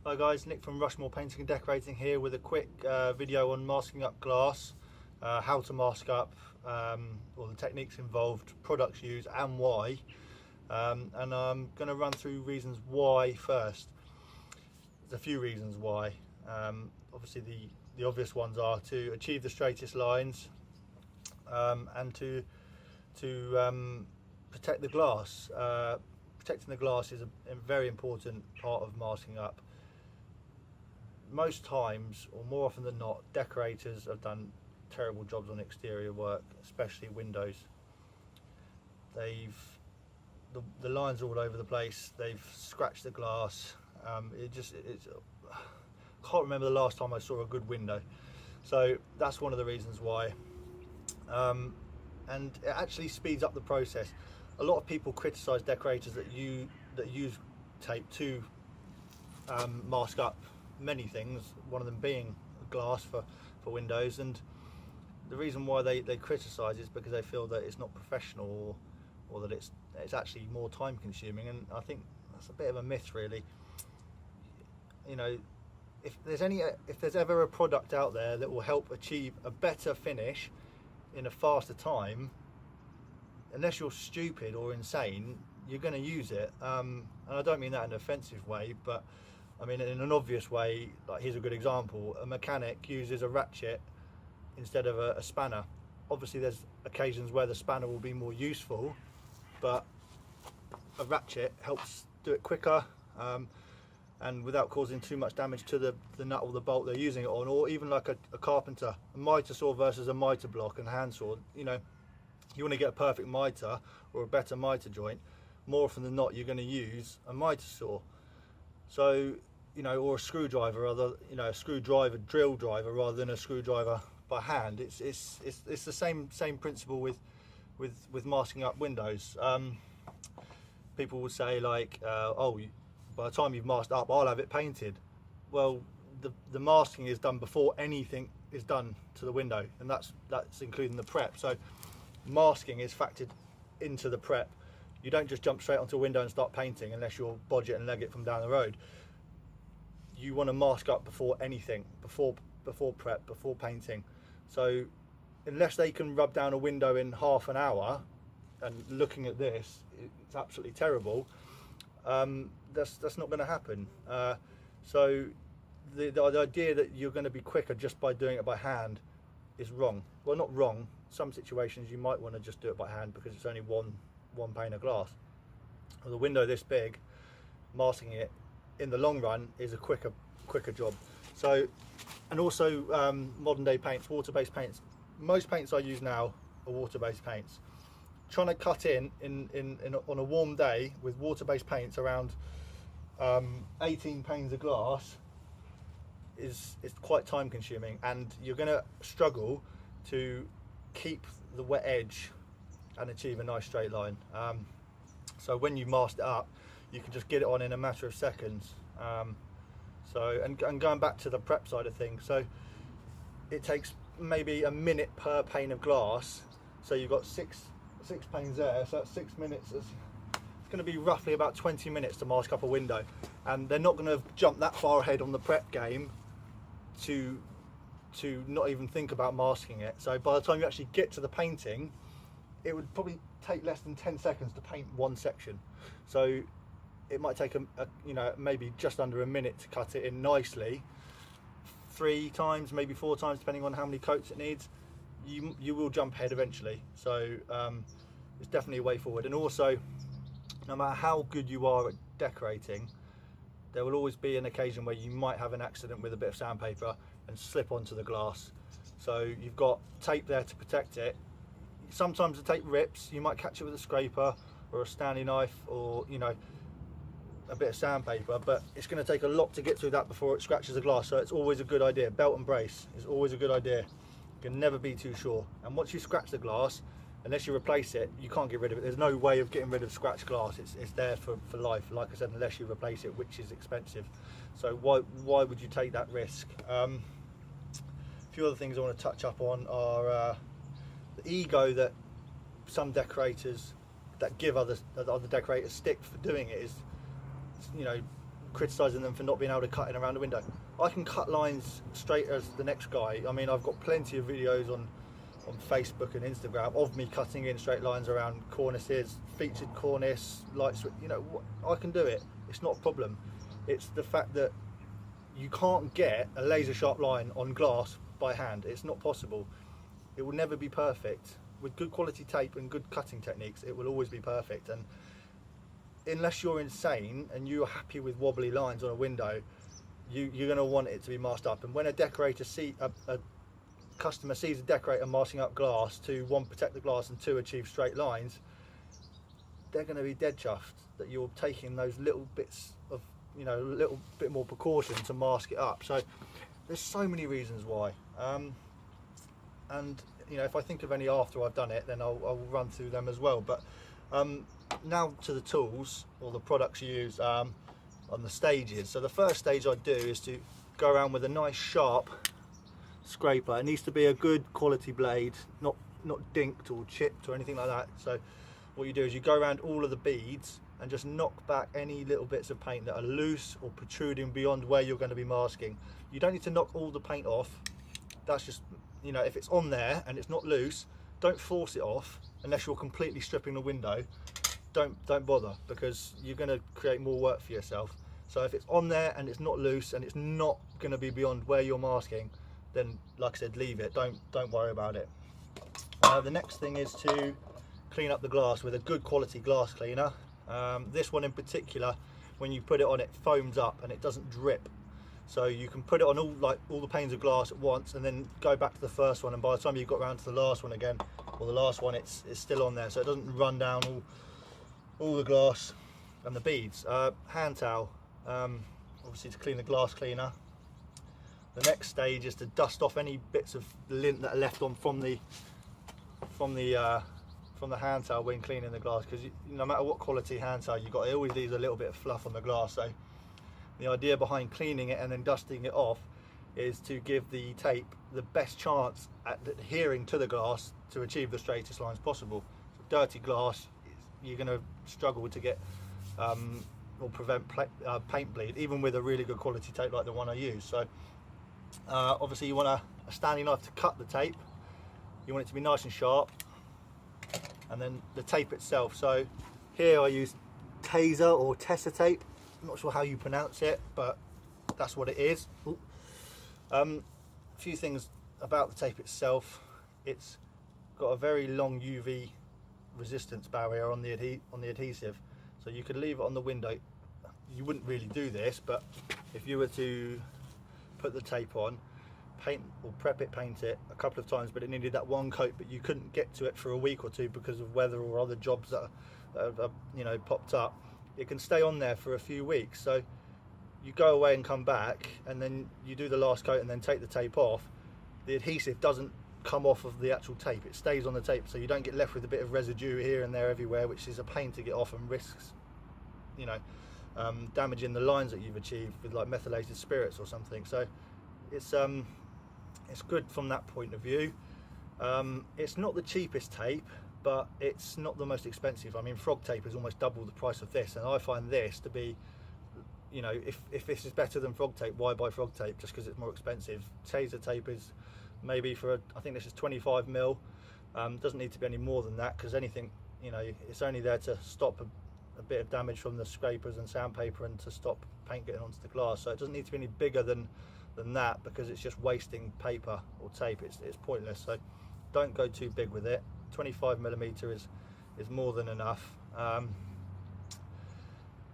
Hi guys, Nick from Rushmoor Painting and Decorating here with a quick video on masking up glass, how to mask up, all the techniques involved, products used and why. And I'm going to run through reasons why first. There's a few reasons why. Obviously the obvious ones are to achieve the straightest lines and to protect the glass. Protecting the glass is a very important part of masking up. Most times, or more often than not, decorators have done terrible jobs on exterior work, especially windows. The lines are all over the place. They've scratched the glass. It's can't remember the last time I saw a good window. So that's one of the reasons why. And it actually speeds up the process. A lot of people criticise decorators that use tape to mask up many things, one of them being glass for windows, and the reason why they criticise is because they feel that it's not professional, or that it's actually more time consuming, and I think that's a bit of a myth really. You know, if there's ever a product out there that will help achieve a better finish in a faster time, unless you're stupid or insane, you're going to use it. And I don't mean that in an offensive way, but I mean in an obvious way. Like, here's a good example: a mechanic uses a ratchet instead of a spanner. Obviously there's occasions where the spanner will be more useful, but a ratchet helps do it quicker, and without causing too much damage to the nut or the bolt they're using it on. Or even like a carpenter, a mitre saw versus a mitre block and hand saw, you know, you want to get a perfect mitre or a better mitre joint, more often than not you're going to use a mitre saw. So, you know, or a screwdriver, a screwdriver drill driver rather than a screwdriver by hand. It's the same principle with masking up windows. People will say like, oh, by the time you've masked up, I'll have it painted. Well, the masking is done before anything is done to the window, and that's including the prep. So masking is factored into the prep. You don't just jump straight onto a window and start painting unless you're bodge it and leg it from down the road. You want to mask up before anything, before prep, before painting. So unless they can rub down a window in half an hour, and looking at this, it's absolutely terrible, that's not going to happen. So the idea that you're going to be quicker just by doing it by hand is wrong. Well, not wrong. Some situations you might want to just do it by hand because it's only one pane of glass. With a window this big, masking it in the long run is a quicker job. So, and also modern day paints, water-based paints. Most paints I use now are water-based paints. Trying to cut in on a warm day with water-based paints around 18 panes of glass is quite time consuming, and you're going to struggle to keep the wet edge and achieve a nice straight line. So when you mask it up, you can just get it on in a matter of seconds. And going back to the prep side of things, so it takes maybe a minute per pane of glass. So you've got six panes there, so that's 6 minutes. It's going to be roughly about 20 minutes to mask up a window, and they're not going to jump that far ahead on the prep game to not even think about masking it. So by the time you actually get to the painting, it would probably take less than 10 seconds to paint one section. So it might take maybe just under a minute to cut it in nicely, 3 times, maybe 4 times, depending on how many coats it needs. You will jump ahead eventually. So it's definitely a way forward. And also, no matter how good you are at decorating, there will always be an occasion where you might have an accident with a bit of sandpaper and slip onto the glass. So you've got tape there to protect it. Sometimes the tape rips. You might catch it with a scraper or a Stanley knife, or a bit of sandpaper, but it's going to take a lot to get through that before it scratches the glass. So it's always a good idea. Belt and brace is always a good idea. You can never be too sure. And once you scratch the glass, unless you replace it, you can't get rid of it. There's no way of getting rid of scratched glass. It's there for life, like I said, unless you replace it, which is expensive. So why would you take that risk? A few other things I want to touch up on are the ego that some decorators that give other decorators stick for doing it is, criticising them for not being able to cut in around the window. I can cut lines straight as the next guy. I mean, I've got plenty of videos on Facebook and Instagram of me cutting in straight lines around cornices, featured cornice, light switch. You know, I can do it. It's not a problem. It's the fact that you can't get a laser sharp line on glass by hand. It's not possible. It will never be perfect. With good quality tape and good cutting techniques, it will always be perfect. And unless you're insane and you're happy with wobbly lines on a window, you're going to want it to be masked up. And when a customer sees a decorator masking up glass to, one, protect the glass, and two, achieve straight lines, they're going to be dead chuffed that you're taking those little bits of, you know, a little bit more precaution to mask it up. So there's so many reasons why. And you know, if I think of any after I've done it, then I'll run through them as well. But now to the tools or the products you use on the stages. So the first stage I do is to go around with a nice sharp scraper. It needs to be a good quality blade, not dinked or chipped or anything like that. So what you do is you go around all of the beads and just knock back any little bits of paint that are loose or protruding beyond where you're going to be masking. You don't need to knock all the paint off. That's just, you know, if it's on there and it's not loose, don't force it off unless you're completely stripping the window. Don't bother, because you're going to create more work for yourself. So if it's on there and it's not loose and it's not going to be beyond where you're masking, then like I said, leave it. Don't worry about it. The next thing is to clean up the glass with a good quality glass cleaner. This one in particular, when you put it on, it foams up and it doesn't drip. So you can put it on all the panes of glass at once and then go back to the first one, and by the time you got around to the last one again, or the last one, it's still on there, so it doesn't run down all the glass and the beads. Hand towel, obviously to clean the glass cleaner. The next stage is to dust off any bits of lint that are left on from the hand towel when cleaning the glass, because no matter what quality hand towel you got, it always leaves a little bit of fluff on the glass. So the idea behind cleaning it and then dusting it off is to give the tape the best chance at adhering to the glass to achieve the straightest lines possible. So dirty glass, you're going to struggle to get or prevent paint bleed, even with a really good quality tape like the one I use. So obviously you want a Stanley knife to cut the tape. You want it to be nice and sharp, and then the tape itself. So here I use Taser or Tessa tape. I'm not sure how you pronounce it, but that's what it is. A few things about the tape itself. It's got a very long UV resistance barrier on the adhesive, so you could leave it on the window. You wouldn't really do this, but if you were to put the tape on, paint it a couple of times, but it needed that one coat, but you couldn't get to it for a week or two because of weather or other jobs that have you know, popped up, it can stay on there for a few weeks. So you go away and come back, and then you do the last coat and then take the tape off. The adhesive doesn't come off of the actual tape, it stays on the tape, so you don't get left with a bit of residue here and there everywhere, which is a pain to get off and risks, you know, damaging the lines that you've achieved with like methylated spirits or something. So it's good from that point of view. It's not the cheapest tape, but it's not the most expensive. I mean, frog tape is almost double the price of this, and I find this to be, you know, if this is better than frog tape, why buy frog tape just because it's more expensive? Taser tape is maybe I think this is 25 mil. Doesn't need to be any more than that, because anything, you know, it's only there to stop a bit of damage from the scrapers and sandpaper and to stop paint getting onto the glass. So it doesn't need to be any bigger than that, because it's just wasting paper or tape. It's pointless. So don't go too big with it. 25mm is more than enough.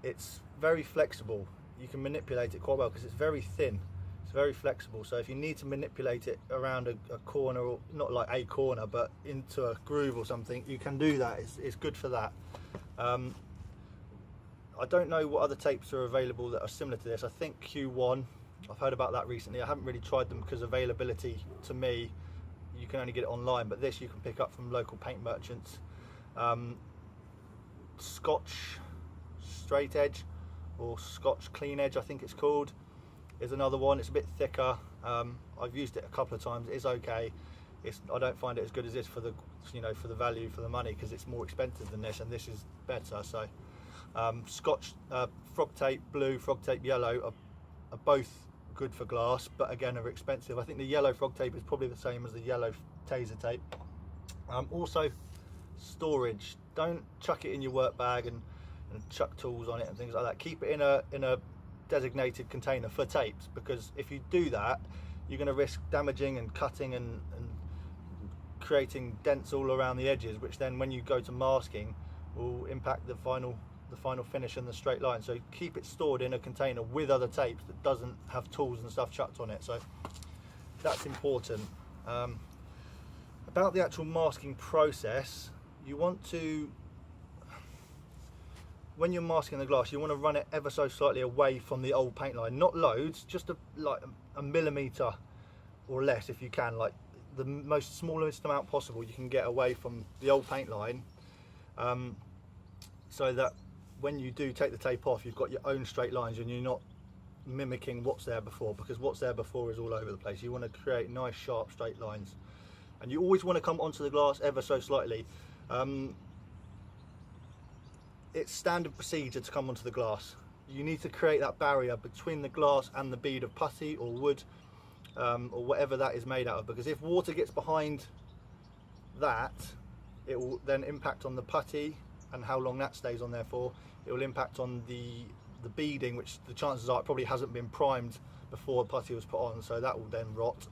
It's very flexible. You can manipulate it quite well because it's very thin. It's very flexible. So if you need to manipulate it around a corner, or not like a corner, but into a groove or something, you can do that. It's good for that. I don't know what other tapes are available that are similar to this. I think Q1, I've heard about that recently. I haven't really tried them because availability, to me, you can only get it online, but this you can pick up from local paint merchants. Scotch Straight Edge or Scotch Clean Edge, I think it's called, is another one. It's a bit thicker. I've used it a couple of times. It's okay. I don't find it as good as this for the, you know, for the value for the money, because it's more expensive than this, and this is better. So Scotch frog tape blue, frog tape yellow are both good for glass, but again are expensive. I think the yellow frog tape is probably the same as the yellow taser tape. Also storage, don't chuck it in your work bag and chuck tools on it and things like that. Keep it in a designated container for tapes, because if you do that, you're going to risk damaging and cutting and creating dents all around the edges, which then when you go to masking will impact the final finish and the straight line. So keep it stored in a container with other tapes that doesn't have tools and stuff chucked on it. So that's important. About the actual masking process, you want to, when you're masking the glass, you want to run it ever so slightly away from the old paint line. Not loads, just like a millimetre or less if you can, like the most smallest amount possible you can get away from the old paint line, so that when you do take the tape off, you've got your own straight lines and you're not mimicking what's there before, because what's there before is all over the place. You want to create nice sharp straight lines, and you always want to come onto the glass ever so slightly. It's standard procedure to come onto the glass. You need to create that barrier between the glass and the bead of putty or wood, or whatever that is made out of, because if water gets behind that, it will then impact on the putty and how long that stays on there for. It will impact on the beading, which the chances are it probably hasn't been primed before the putty was put on, so that will then rot,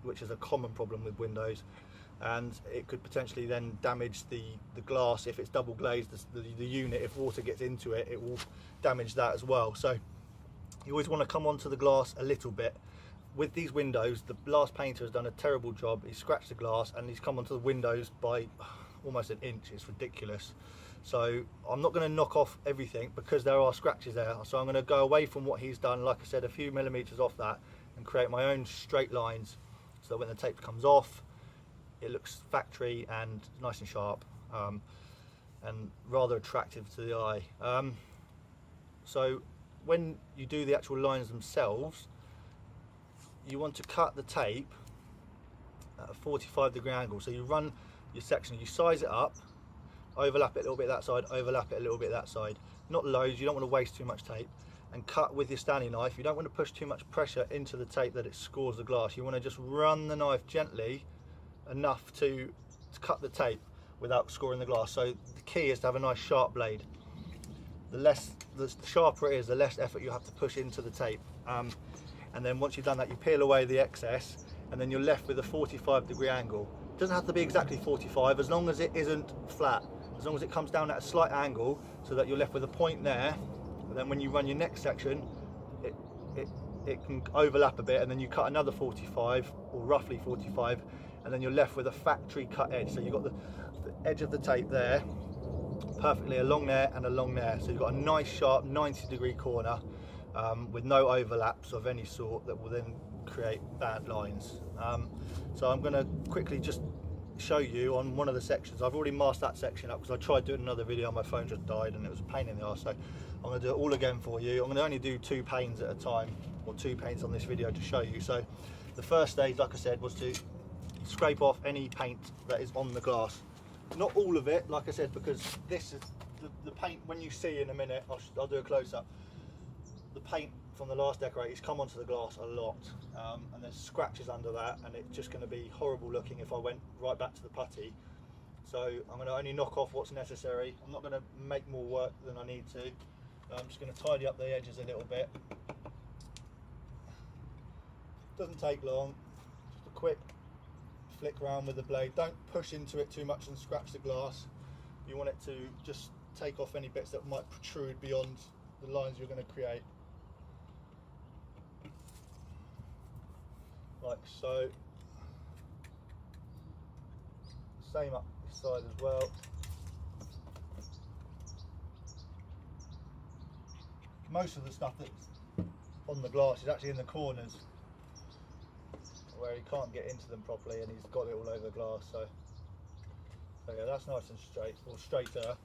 which is a common problem with windows, and it could potentially then damage the glass if it's double glazed. The unit, if water gets into it, it will damage that as well. So you always want to come onto the glass a little bit. With these windows, the glass painter has done a terrible job. He's scratched the glass and he's come onto the windows by almost an inch. It's ridiculous. So I'm not going to knock off everything because there are scratches there. So I'm going to go away from what he's done, like I said, a few millimeters off that, and create my own straight lines, so that when the tape comes off, it looks factory and nice and sharp, and rather attractive to the eye. So when you do the actual lines themselves, you want to cut the tape at a 45-degree angle. So you run your section, you size it up, overlap it a little bit that side, overlap it a little bit that side. Not loads, you don't want to waste too much tape. And cut with your Stanley knife. You don't want to push too much pressure into the tape that it scores the glass. You want to just run the knife gently enough to cut the tape without scoring the glass. So the key is to have a nice sharp blade. The sharper it is, the less effort you have to push into the tape. And then once you've done that, you peel away the excess, and then you're left with a 45-degree angle. It doesn't have to be exactly 45, as long as it isn't flat, as long as it comes down at a slight angle, so that you're left with a point there. And then when you run your next section, it can overlap a bit, and then you cut another 45, or roughly 45, and then you're left with a factory cut edge. So you've got the edge of the tape there, perfectly along there and along there. So you've got a nice sharp 90-degree corner, with no overlaps of any sort that will then create bad lines. So I'm going to quickly just show you on one of the sections. I've already masked that section up because I tried doing another video, my phone just died and it was a pain in the arse. So I'm going to do it all again for you. I'm going to only do 2 panes at a time, or 2 panes on this video to show you. So the first stage, like I said, was to scrape off any paint that is on the glass. Not all of it, like I said, because this is the paint. When you see in a minute, I'll do a close-up. The paint from the last decorate has come onto the glass a lot, and there's scratches under that, and it's just going to be horrible looking if I went right back to the putty. So I'm going to only knock off what's necessary. I'm not going to make more work than I need to. I'm just going to tidy up the edges a little bit. Doesn't take long, just a quick flick around with the blade. Don't push into it too much and scratch the glass. You want it to just take off any bits that might protrude beyond the lines you're going to create. Like so. Same up this side as well. Most of the stuff that's on the glass is actually in the corners, where he can't get into them properly, and he's got it all over the glass. So yeah, that's nice and straight, or straighter.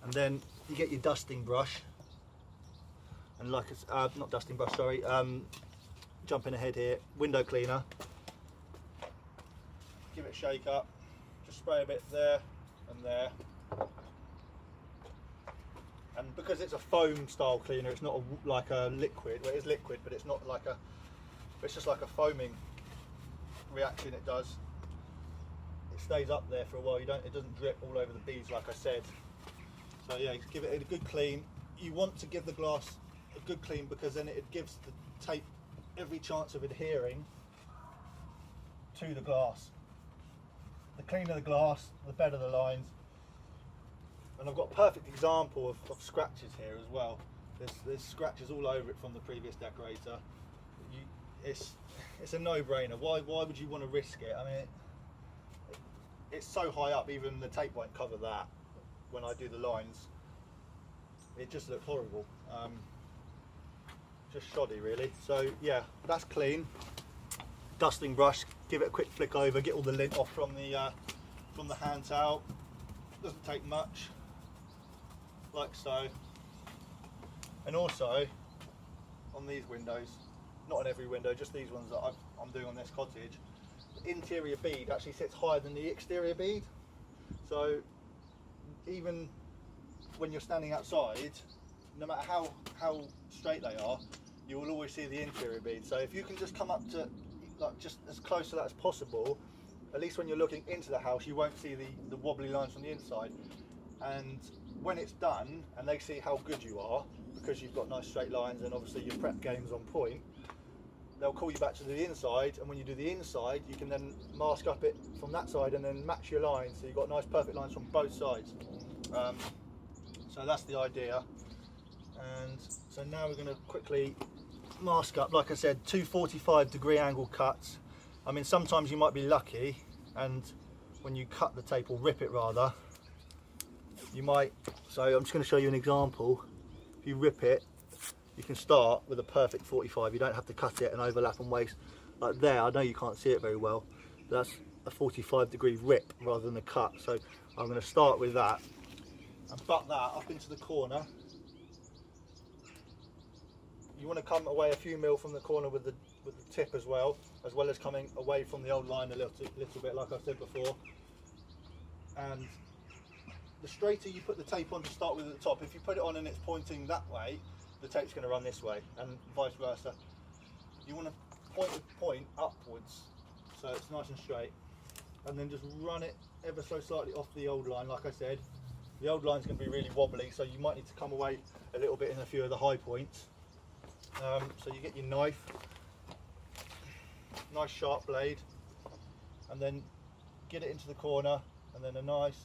And then you get your dusting brush, and like it's not dusting brush, sorry. Jumping ahead here, window cleaner. Give it a shake up. Just spray a bit there and there. And because it's a foam style cleaner, it's not like a liquid. Well, it is liquid, but it's not like a, it's just like a foaming reaction it does. It stays up there for a while. It doesn't drip all over the beads like I said. So yeah, give it a good clean. You want to give the glass a good clean because then it gives the tape every chance of adhering to the glass. The cleaner the glass, the better the lines. And I've got a perfect example of scratches here as well. There's scratches all over it from the previous decorator. It's a no-brainer. Why would you want to risk it? I mean, it's so high up, even the tape won't cover that. When I do the lines, it just looks horrible. Just shoddy, really. So yeah, that's clean. Dusting brush, give it a quick flick over, get all the lint off from the hand towel. Doesn't take much, like so. And also on these windows, not on every window, just these ones that I'm doing on this cottage, the interior bead actually sits higher than the exterior bead. So even when you're standing outside, no matter how straight they are, you will always see the interior bead. So if you can just come up to like just as close to that as possible, at least when you're looking into the house, you won't see the wobbly lines from the inside. And when it's done and they see how good you are, because you've got nice straight lines and obviously your prep game's on point, they'll call you back to the inside, and when you do the inside, you can then mask up it from that side and then match your lines, so you've got nice perfect lines from both sides. So that's the idea. And so now we're going to quickly mask up, like I said, 2 45-degree angle cuts. I mean, sometimes you might be lucky, and when you cut the tape, or rip it rather, you might, so I'm just going to show you an example. If you rip it, you can start with a perfect 45. You don't have to cut it and overlap and waste. Like there, I know you can't see it very well, that's a 45-degree rip rather than a cut. So I'm going to start with that and butt that up into the corner. You want to come away a few mil from the corner with the tip as well as coming away from the old line a little bit, like I said before. And the straighter you put the tape on to start with at the top, if you put it on and it's pointing that way, the tape's going to run this way, and vice versa. You want to point the point upwards so it's nice and straight, and then just run it ever so slightly off the old line. Like I said, the old line's going to be really wobbly, so you might need to come away a little bit in a few of the high points. So you get your knife, nice sharp blade, and then get it into the corner, and then a nice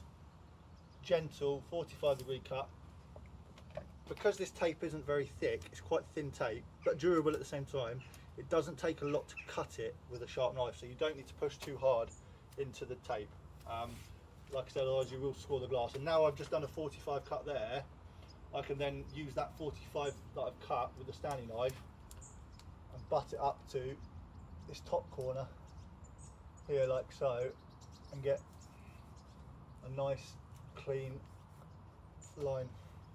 gentle 45-degree cut. Because this tape isn't very thick, it's quite thin tape, but durable at the same time, it doesn't take a lot to cut it with a sharp knife, so you don't need to push too hard into the tape. Like I said, otherwise you will score the glass. And now I've just done a 45 cut there, I can then use that 45 that I've cut with a Stanley knife and butt it up to this top corner here, like so, and get a nice clean line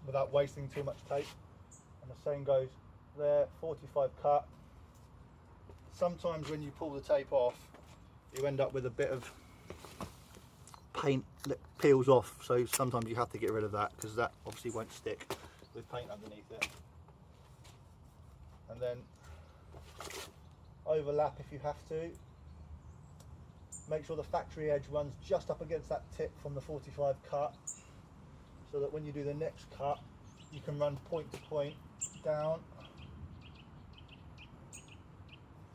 without wasting too much tape. And the same goes there, 45 cut. Sometimes when you pull the tape off, you end up with a bit of paint that peels off, so sometimes you have to get rid of that because that obviously won't stick with paint underneath it. And then overlap if you have to. Make sure the factory edge runs just up against that tip from the 45 cut, so that when you do the next cut, you can run point to point down,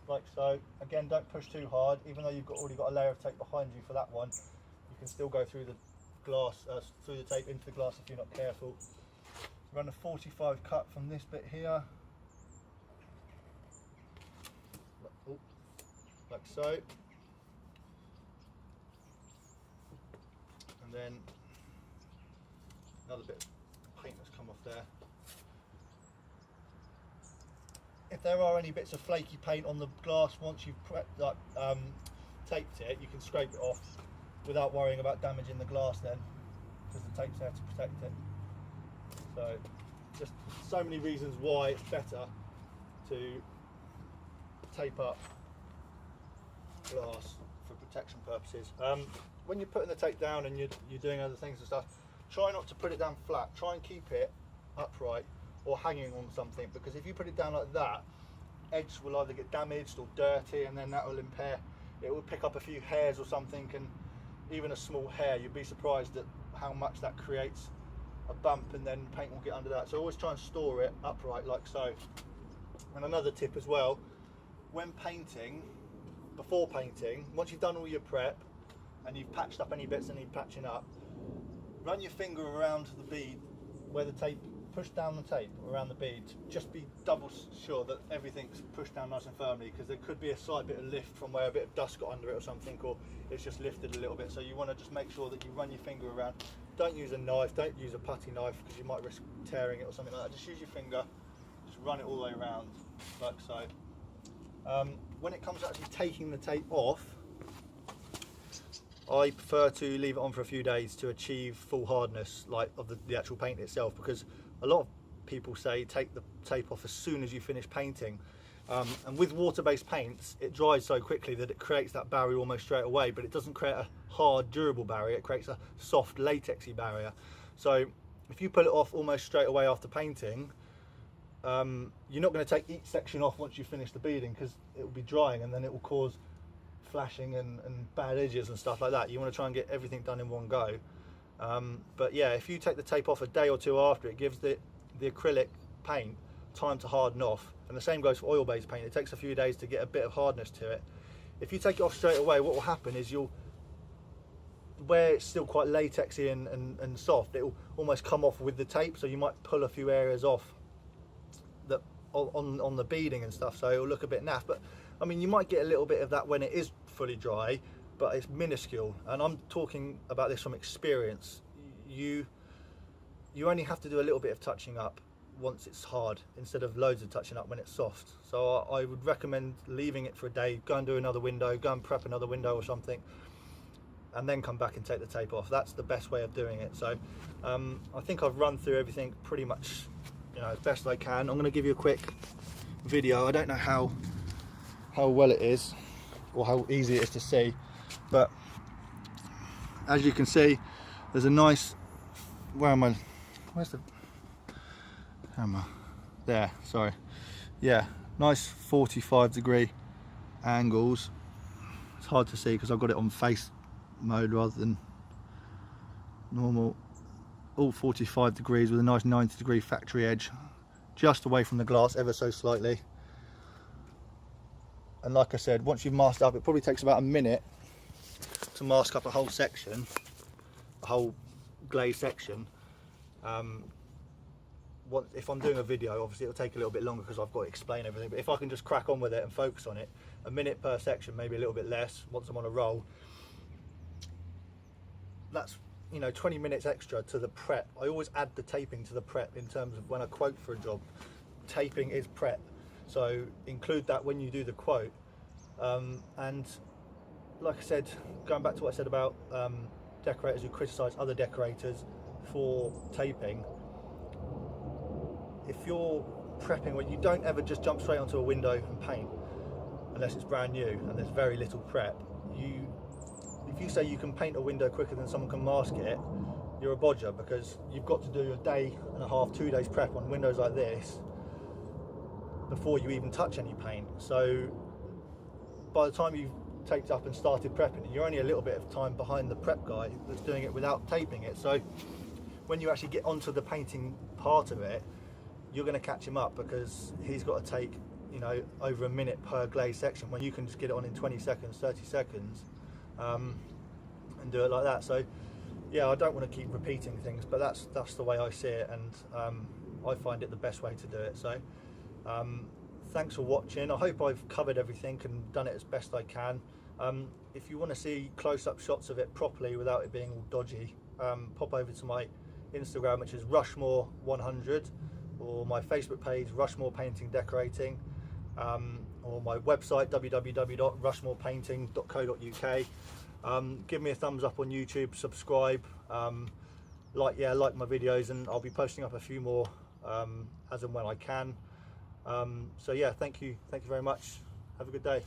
like so. Again, don't push too hard, even though you've already got a layer of tape behind you for that one. You can still go through the glass, through the tape into the glass if you're not careful. Run a 45 cut from this bit here, like so, and then another bit of paint that's come off there. If there are any bits of flaky paint on the glass once you've taped it, you can scrape it off without worrying about damaging the glass then, because the tape's there to protect it. So just so many reasons why it's better to tape up glass for protection purposes. When you're putting the tape down and you're doing other things and stuff, try not to put it down flat. Try and keep it upright or hanging on something, because if you put it down like that, edges will either get damaged or dirty, and then that will impair. It will pick up a few hairs or something, and even a small hair, you'd be surprised at how much that creates a bump, and then paint will get under that. So always try and store it upright like so. And another tip as well, when painting, before painting, once you've done all your prep and you've patched up any bits that need patching up, run your finger around the bead where the tape, push down the tape around the bead. Just be double sure that everything's pushed down nice and firmly, because there could be a slight bit of lift from where a bit of dust got under it or something, or it's just lifted a little bit. So you want to just make sure that you run your finger around. Don't use a knife, don't use a putty knife, because you might risk tearing it or something like that. Just use your finger, just run it all the way around like so. When it comes to actually taking the tape off, I prefer to leave it on for a few days to achieve full hardness, like of the actual paint itself, because a lot of people say take the tape off as soon as you finish painting, and with water-based paints it dries so quickly that it creates that barrier almost straight away, but it doesn't create a hard durable barrier, it creates a soft latexy barrier. So if you pull it off almost straight away after painting, you're not going to take each section off once you finish the beading, because it will be drying and then it will cause flashing and bad edges and stuff like that. You want to try and get everything done in one go. But yeah, if you take the tape off a day or two after, it gives the acrylic paint time to harden off, and the same goes for oil-based paint. It takes a few days to get a bit of hardness to it. If you take it off straight away, what will happen is where it's still quite latexy and soft, it will almost come off with the tape, so you might pull a few areas off that on the beading and stuff, so it will look a bit naff. But I mean, you might get a little bit of that when it is fully dry, but it's minuscule, and I'm talking about this from experience. You only have to do a little bit of touching up once it's hard, instead of loads of touching up when it's soft. So I would recommend leaving it for a day, go and do another window, go and prep another window or something, and then come back and take the tape off. That's the best way of doing it. So I think I've run through everything pretty much, as best I can. I'm going to give you a quick video. I don't know how well it is or how easy it is to see, but as you can see, there's a nice, where's the camera? There, sorry. Yeah, nice 45-degree angles. It's hard to see because I've got it on face mode rather than normal. All 45 degrees with a nice 90-degree factory edge, just away from the glass ever so slightly. And like I said, once you've masked up, it probably takes about a minute to mask up a whole section, a whole glaze section. If I'm doing a video, obviously it'll take a little bit longer because I've got to explain everything, but if I can just crack on with it and focus on it, a minute per section, maybe a little bit less once I'm on a roll, that's 20 minutes extra to the prep. I always add the taping to the prep in terms of when I quote for a job. Taping is prep, so include that when you do the quote. And like I said, going back to what I said about decorators who criticise other decorators for taping, if you're prepping, well, you don't ever just jump straight onto a window and paint unless it's brand new and there's very little prep. If you say you can paint a window quicker than someone can mask it, you're a bodger, because you've got to do a day and a half, 2 days prep on windows like this before you even touch any paint. So by the time you've taped up and started prepping, you're only a little bit of time behind the prep guy that's doing it without taping it. So when you actually get onto the painting part of it, you're going to catch him up, because he's got to take over a minute per glaze section, when you can just get it on in 20 seconds, 30 seconds, and do it like that. So yeah, I don't want to keep repeating things, but that's the way I see it, and I find it the best way to do it. So thanks for watching. I hope I've covered everything and done it as best I can. If you want to see close-up shots of it properly without it being all dodgy, pop over to my Instagram, which is Rushmoor 100, or my Facebook page, Rushmoor Painting Decorating, or my website, www.rushmoorpainting.co.uk. Give me a thumbs up on YouTube, subscribe, like my videos, and I'll be posting up a few more as and when I can. So yeah, thank you very much. Have a good day.